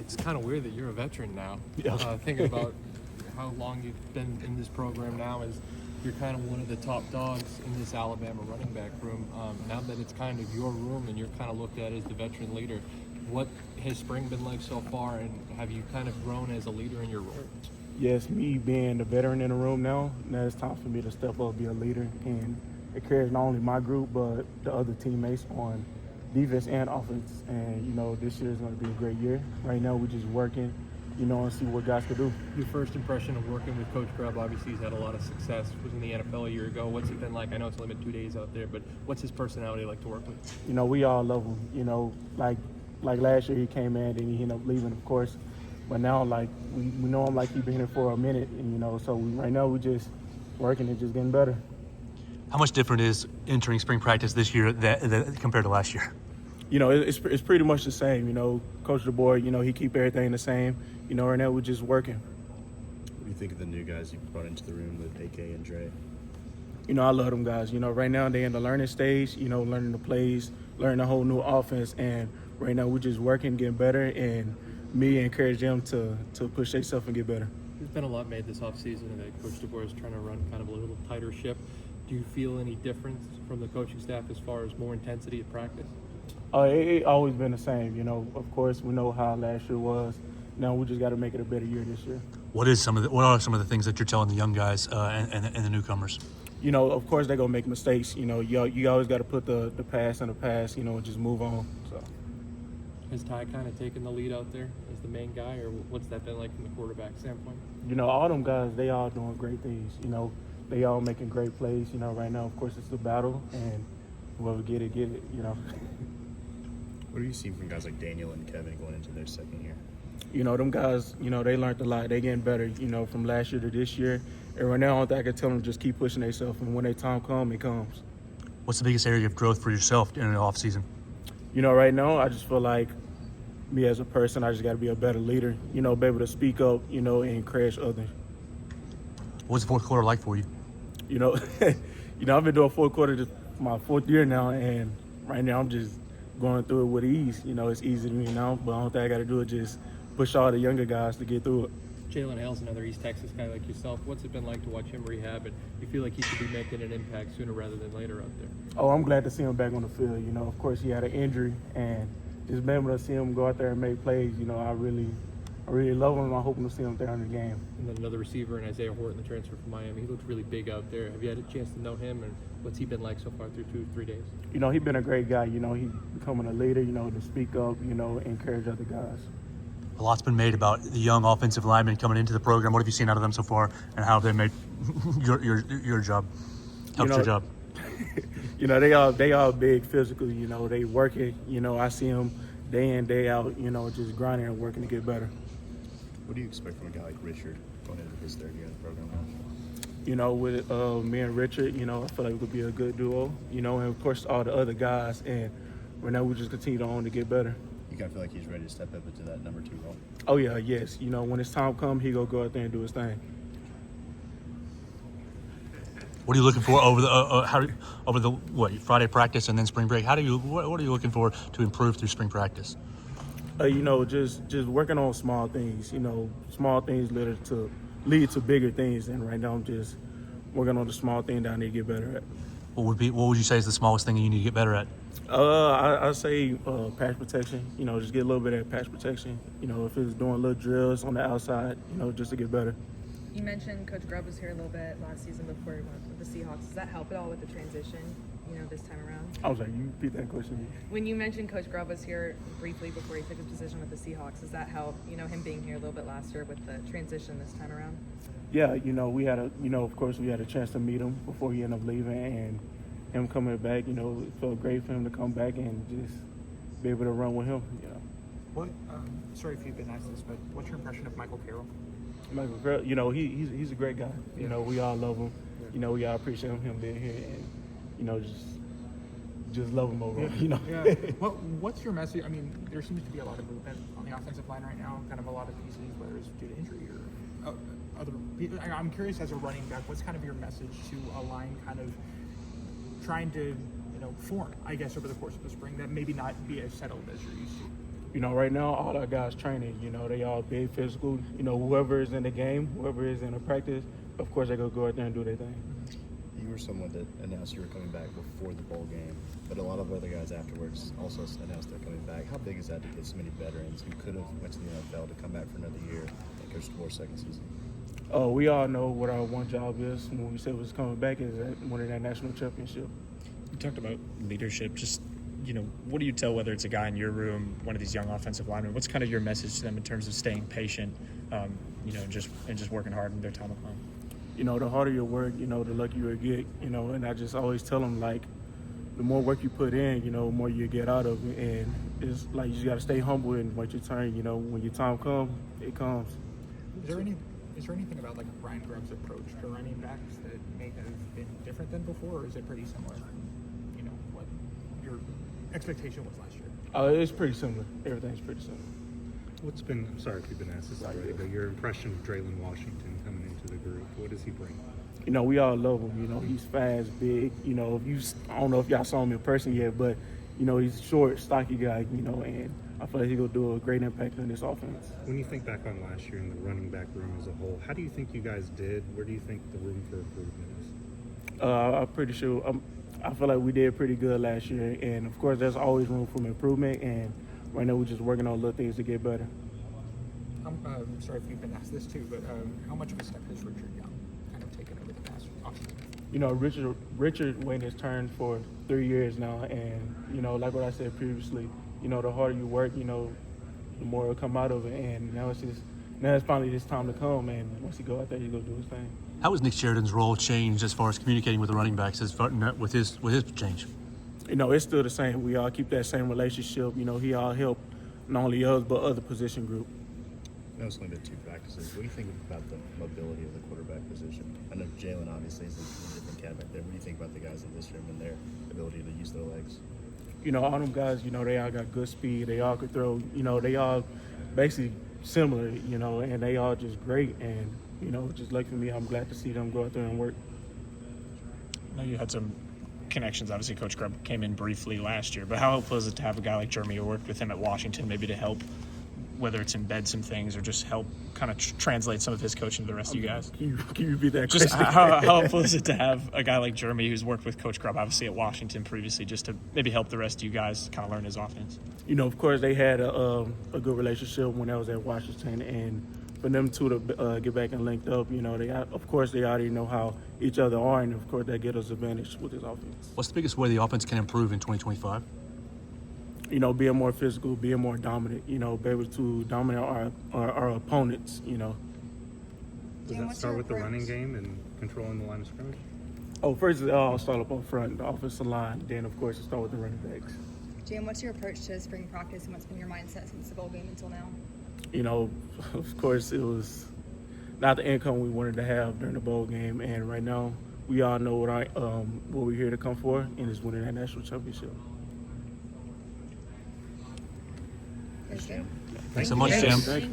It's kind of weird that you're a veteran now. Yeah. Thinking about how long you've been in this program now, is you're kind of one of the top dogs in this Alabama running back room. Now that it's kind of your room and you're kind of looked at as the veteran leader, what has spring been like so far, and have you kind of grown as a leader in your role? Yes, me being the veteran in the room now it's time for me to step up, be a leader, and it carries not only my group but the other teammates on defense and offense. And this year is going to be a great year. Right now, we're just working, and see what guys can do. Your first impression of working with Coach Grubb, obviously he's had a lot of success, was in the NFL a year ago. What's he been like? I know it's only been 2 days out there, but what's his personality like to work with? We all love him. Like last year he came in and he ended up leaving, of course. But now, we know him like he's been here for a minute, and so right now we're just working and just getting better. How much different is entering spring practice this year compared to last year? It's pretty much the same. Coach DeBoer, he keep everything the same. Right now we're just working. What do you think of the new guys you brought into the room with AK and Dre? I love them guys. Right now they're in the learning stage, learning the plays, learning a whole new offense. And right now we're just working, getting better, and me encourage them to push themselves and get better. There's been a lot made this offseason that Coach DeBoer is trying to run kind of a little tighter ship. Do you feel any difference from the coaching staff as far as more intensity at practice? It always been the same. Of course, we know how last year was. Now we just got to make it a better year this year. What are some of the things that you're telling the young guys and the newcomers? Of course they're gonna make mistakes. You always got to put the past in the past. And just move on. So. Has Ty kind of taken the lead out there as the main guy, or what's that been like from the quarterback standpoint? All them guys, they all doing great things. They all making great plays. Right now, of course, it's the battle, and whoever get it. What do you see from guys like Daniel and Kevin going into their second year? Them guys, they learned a lot. They getting better, from last year to this year. And right now, I don't think I can tell them just keep pushing themselves. And when their time comes, it comes. What's the biggest area of growth for yourself in the off season? Right now, I just feel like me as a person, I just got to be a better leader. Be able to speak up, and encourage others. What's the fourth quarter like for you? I've been doing fourth quarter just my fourth year now, and right now I'm just going through it with ease. It's easy to me now, but I don't think I got to do it. Just push all the younger guys to get through it. Jalen Hale's another East Texas guy like yourself. What's it been like to watch him rehab, and you feel like he should be making an impact sooner rather than later out there? Oh, I'm glad to see him back on the field. Of course he had an injury, and just being able to see him go out there and make plays, I really love him. I'm hoping to see him there in the game. And then another receiver in Isaiah Horton, the transfer from Miami. He looks really big out there. Have you had a chance to know him, and what's he been like so far through 2-3 days? He's been a great guy. He's becoming a leader, to speak up, encourage other guys. A lot's been made about the young offensive linemen coming into the program. What have you seen out of them so far, and how have they made your job? Helped your job? They all big physically. They working. I see them day in, day out. Just grinding and working to get better. What do you expect from a guy like Richard going into his third year in the program? With me and Richard, I feel like we could be a good duo. And of course all the other guys. And right now we just continue on to get better. You kind of feel like he's ready to step up into that number 2 role? Oh yeah, yes. When his time comes, he gonna go out there and do his thing. What are you looking for over the Friday practice and then spring break? What are you looking for to improve through spring practice? Just working on small things. Small things lead to bigger things. And right now I'm just working on the small thing that I need to get better at. What would you say is the smallest thing you need to get better at? I say pass protection. Just get a little bit of pass protection. If it's doing little drills on the outside, just to get better. You mentioned Coach Grubb was here a little bit last season before he went with the Seahawks. Does that help at all with the transition, this time around? I was like, you repeat that question. When you mentioned Coach Grubb was here briefly before he took his position with the Seahawks, does that help, him being here a little bit last year with the transition this time around? Yeah, we had of course we had a chance to meet him before he ended up leaving, and him coming back, it felt great for him to come back and just be able to run with him, What? Sorry if you've been asked this, but what's your impression of Michael Carroll? Michael Carroll, he's a great guy. We all love him. We all appreciate him being here, and just love him overall. Yeah. What's your message? I mean, there seems to be a lot of movement on the offensive line right now. Kind of a lot of pieces, whether it's due to injury or other. I'm curious, as a running back, what's kind of your message to a line kind of trying to form, I guess, over the course of the spring that maybe not be as settled as you're used to? You know, right now, all our guys training, you know, they all big physical. You know, whoever is in the game, whoever is in the practice, of course, they're going to go out there and do their thing. You were someone that announced you were coming back before the bowl game, but a lot of other guys afterwards also announced they're coming back. How big is that to get so many veterans who could have went to the NFL to come back for another year and Coach DeBoer's second season? We all know what our one job is when we said was coming back is winning that national championship. You talked about leadership. Just, what do you tell, whether it's a guy in your room, one of these young offensive linemen, what's kind of your message to them in terms of staying patient, and just working hard in their time at home? You know, the harder you work, the luckier you get, and I just always tell them, like, the more work you put in, the more you get out of it. And it's like you just got to stay humble and wait your turn. When your time comes, it comes. Is there anything about like Brian Grubb's approach to running backs that may have been different than before, or is it pretty similar? What your expectation was last year? It's pretty similar. Everything's pretty similar. What's been, I'm sorry if you've been asked this already, but your impression of Draylon Washington coming into the group, what does he bring? We all love him. He's fast, big. I don't know if y'all saw him in person yet, but, he's a short, stocky guy, and I feel like he's going to do a great impact on this offense. When you think back on last year in the running back room as a whole, how do you think you guys did? Where do you think the room for improvement is? I'm pretty sure. I feel like we did pretty good last year, and of course, there's always room for improvement. And right now, we're just working on little things to get better. I'm sorry if you've been asked this too, but how much of a step has Richard Young kind of taken over the past offseason? Richard waited his turn for 3 years now, and like what I said previously, the harder you work, the more it'll come out of it. And now it's finally this time to come. And once he go out there, he's gonna do his thing. How has Nick Sheridan's role changed as far as communicating with the running backs with his change? It's still the same. We all keep that same relationship. He all help not only us but other position group. I know it's only been 2 practices. What do you think about the mobility of the quarterback position? I know Jalen obviously is a different cat back there. What do you think about the guys in this room and their ability to use their legs? All them guys, they all got good speed. They all could throw. They all basically similar, and they all just great. And, just like for me, I'm glad to see them go out there and work. I know you had some connections. Obviously, Coach Grubb came in briefly last year, but how helpful is it to have a guy like Jeremy who worked with him at Washington, maybe to help, whether it's embed some things or just help kind of translate some of his coaching to the rest of you guys? Can you repeat that Just question? how helpful is it to have a guy like Jeremy who's worked with Coach Grubb, obviously at Washington previously, just to maybe help the rest of you guys kind of learn his offense? Of course, they had a good relationship when I was at Washington, and for them two to get back and linked up, they already know how each other are, and of course that gives us advantage with this offense. What's the biggest way the offense can improve in 2025? Being more physical, being more dominant, be able to dominate our opponents, Does that start with the running game and controlling the line of scrimmage? First I'll start up up front, the offensive line, then of course start with the running backs. Jam, what's your approach to spring practice and what's been your mindset since the bowl game until now? Of course it was not the income we wanted to have during the bowl game, and right now we all know what we're here to come for, and is winning that national championship. Thanks, Jam. Thanks so much, Jim. Thank you.